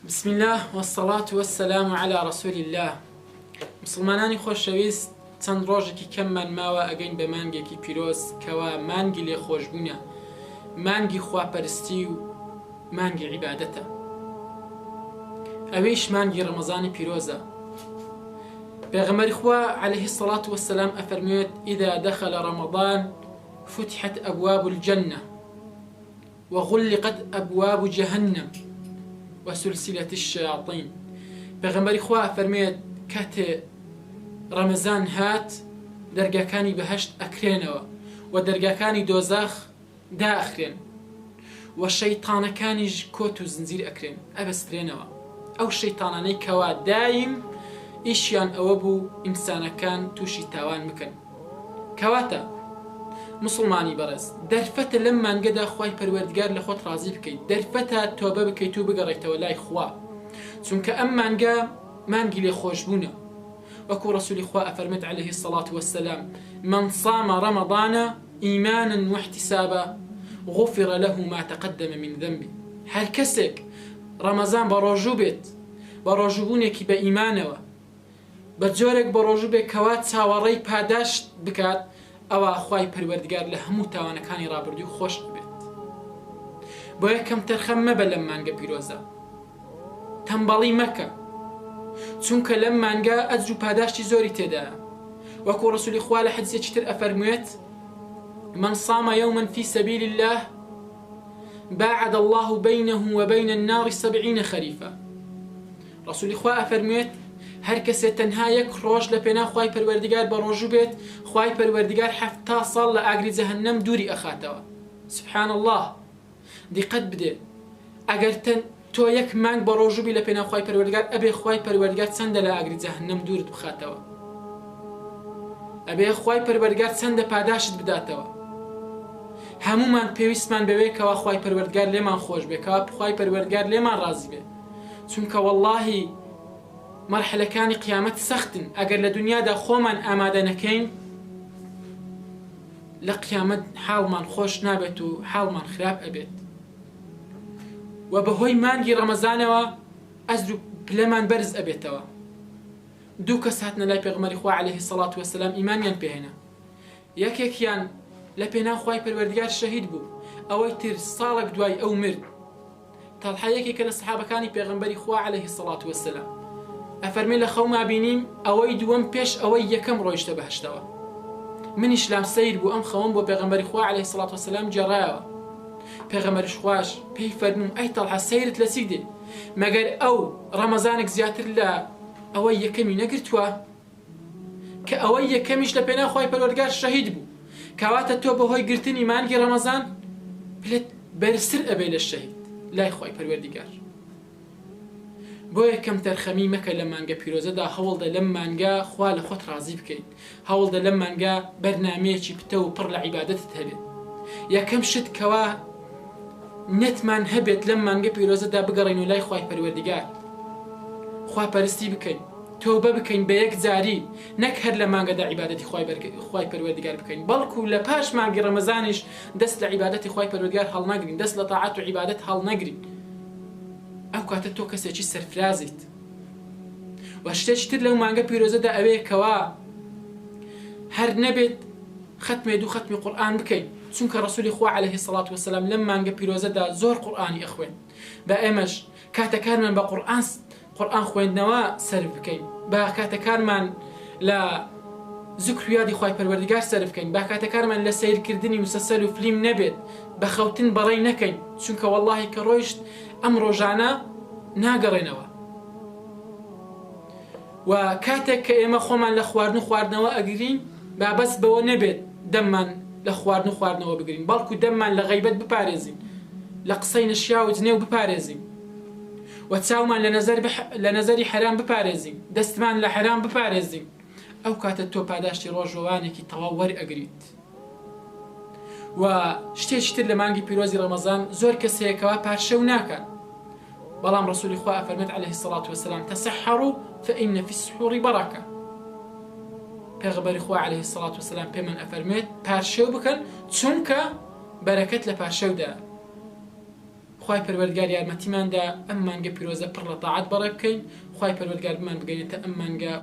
بسم الله والصلاة والسلام على رسول الله. مسلمانانی خۆشەویست، چەند ڕۆژێکی کەممان ماوە ئەگەین بە مانگێکی پیرۆز کەوا مانگی لێخۆشبوونە، مانگی خواپەرستی و مانگی عیبادەتە. ئەوەیش مانگی ڕەمەزانی پیرۆزە. پێغەمبەری خوا عليه الصلاة والسلام ئەفەرموێت: إذا دخل رمضان فتحت أبواب الجنة وغلقت أبواب جهنم وسلسلة الشياطين. پێغەمبەری خوا ئەفەرمێت کاتێ ڕەمەزان هات دەرگاکانی بەهەشت ئەکرێنەوە و دەرگاکانی دۆزەخ دائەخرێن و شەیتانەکانیش کۆت و زنجیر ئەکرێن، ئەبەسترێنەوە. ئەو شەیتانانەی کەوا دایم ئیشیان ئەوە بوو ئینسانەکان تووشی تاوان بکەن. کەواتە مسلمانی بەڕێز، دەرفەتە لەم مانگەدا خوای پەروەردگار لە خۆت ڕازی بکەیت، دەرفەتە تۆبە بکەیت و بگەڕێیتەوە لای خوا، چونکە ئەم مانگە مانگی لێخۆشبوونە. وەکو ڕەسوولی خوا ئەفەرمێت عليه الصلاة والسلام: من صام رمضان إيمانا واحتسابا غفر له ما تقدم من ذنبه. هەر کەسێک ڕەمەزان بە ڕۆژوو بێت، بە ڕۆژوبوونێکی بە ئیمانەوە، بە جۆرێک بە ڕۆژوو بێت کەوا چاوەڕێی پاداشت بکات، ئەوە خوای پەروەردگار لە هەموو تاوانەکانی ڕابردوو خۆش بێت. بۆ یەکەم تەرخەم مەبە لەم مانگە پیرۆزە، تەمبەڵی مەکە، چونکە لەم مانگە ئەجر و پاداشتی زۆری تێدایە. وەکو ڕەسوولی خوا لە حەدیثێکی تر ئەفەرموێت: من صام يوما في سبيل الله باعد الله بينه وبين النار 70 خريفا. ڕەسوولی خوا ئەفەرموێت هەر کەسێ تەنها یەک ڕۆژ لە پێناو خوای پەروەردگار بە ڕۆژوو بێت، خوای پەروەردگار 70 ساڵ لە ئاگری جەهەنەم دووری ئەخاتەوە. سبحان الله، دیقەت بدێ، ئەگەر تۆ یەک مانگ بە ڕۆژوو بی لە پێناو خوای پەروەردگار، ئەبێ خوای پەروەردگار چەندە لە ئاگری جەهەنەم دوورت بخاتەوە، ئەبێ خوای پەروەردگار چەندە پاداشت بداتەوە. هەمومان پێویستمان بەوەیە کەوا خوای پەروەردگار لێمان خۆش بێ، کەوا خوای پەروەردگار لێمان ڕازی بێ، چونکە وەڵڵاهی مەرحلەکانی قیامەت سەختن. ئەگەر لە دنیادا خۆمان ئامادە نەکەین، لە قیامەت حاڵمان خۆش نابێت و حاڵمان خراپ ئەبێت. و بەهۆی مانگی ڕەمەزانەوە ئەجر و پلەمان بەرز ئەبێتەوە. دوو کەس هاتنە لای پێغەمبەری خوا عليه الصلاة والسلام، ئیمانیان پێهێنا. یەکێکیان لە پێناو خوای پەروەردگار شەهید بوو، ئەوەی تر ساڵێک دوای ئەو مرد. تەڵحە یەکێکە لە سەحابەکانی پێغەمبەری خوا عليه الصلاة والسلام ئەفەرمێ لە خەوما بینیم ئەوەی دووەم پێش ئەوەی یەکەم ڕۆیشتە بەهەشتەوە. منیش لام سەیر بوو، ئەم خەوم بۆ پێغەمبەری خوا عليه الصلاة والسلام جێڕایەوە. پێغەمبەریش خوش پێی فەرمووم: ئەی تەڵحە، سەیرت لە چی دێ؟ مەگەر ئەو ڕەمەزانێک زیاتر لە ئەوەی یەکەمی نەگرتووە؟ کە ئەوەی یەکەمیش لە پێناو خوای پەروەردگار شەهید بوو، کەواتە تۆ بەهۆی گرتنی مانگی ڕەمەزان پلێت بەرزتر ئەبێ لە شەهید لای خوای پەروەردگار. بۆ یەکەم تەرخەمی مەکە لە مانگە پیرۆزەدا، هەوڵدە لەم مانگە خوا لە خۆت ڕازی بکەیت، هەوڵدە لەم مانگە بەرنامەیەکی پتە و پڕ لە عیبادەتت هەبێت. یەکەم شت کەوا نەتمان هەبێت لەم مانگە پیرۆزەدا بگەڕین و لای خوای پەروەردگار خواپەرستی بکەین، تۆبە بکەین بە یەک جاری، نەک هەر لە مانگەدا عیبادەتی خوای پەروەردگار بکەین، بەڵکو لە پاش مانگی ڕەمەزانیش دەست لە عیبادەتی خوای پەروەردگار هەڵنەگرین، دەست لە تاعات و عیبادەت هەڵنەگرین. ئەو کاتە تۆ کەسێکی سەرفرازیت. و شتێکی تر لەو مانگە پیرۆزەدا ئەوەیە کەوا هەر نەبێت ختمێ دوو ختمی قورئان بکەین، چونکە ڕەسوولی خوا عليه الصلاة والسلام لەم مانگە پیرۆزەدا زۆر قورئانی ئەخوێن. بە ئێمەش کاتەکانمان بە قورئان خوێندنەوە سەرف بکەین، با کاتەکانمان لە ذکر و یادی خوای پەروەردگار سەرف بکەین، با کاتەکانمان لە سەیرکردنی مسەلسەل و فلیم نەبێت، بە خەوتن بەڕێی نەکەین، چونکە وەڵڵاهی کە ڕۆیشت ئەم ڕۆژانە ناگەڕێنەوە. و کاتێک کە ئێمە خۆمان لە خواردنەوە ئەگرین، با بەس بەوە نەبێت دەممان لە خواردنەوە بگرین، بەڵکو دەممان لە غەیبەت بپارێزین، لە قسەی نەشیا و جنێو بپارێزین، و چاومان لە نەزەری حەرام بپارێزین، دەستمان لە حەرام بپارێزین. ئەو کاتە تۆ پاداشتی ڕۆژەوانێکی تەواو وەرئەگریت. و شتێکی تر لە مانگی پیرۆزی ڕەمەزان زۆر کەسەیەکەوە پارشەو ناکات، بەڵام ڕەسوولی خوا ئەفەرمێت عليه الصلاة والسلام: تەسەحەڕوا فإن في السحور بركة. پێغەمبەری خوا عليه الصلاة والسلام پێمان ئەفەرمێت پارشەو بکەن، چونکە بەرەکەت لە پارشەودا. خوای پەروەردگار یارمەتیماندا ئەم مانگە پیرۆزە پڕ لە تاعەت بەڕێ بکەین خوای پەروەردگار بمان بگەینێتە ئەم مانگە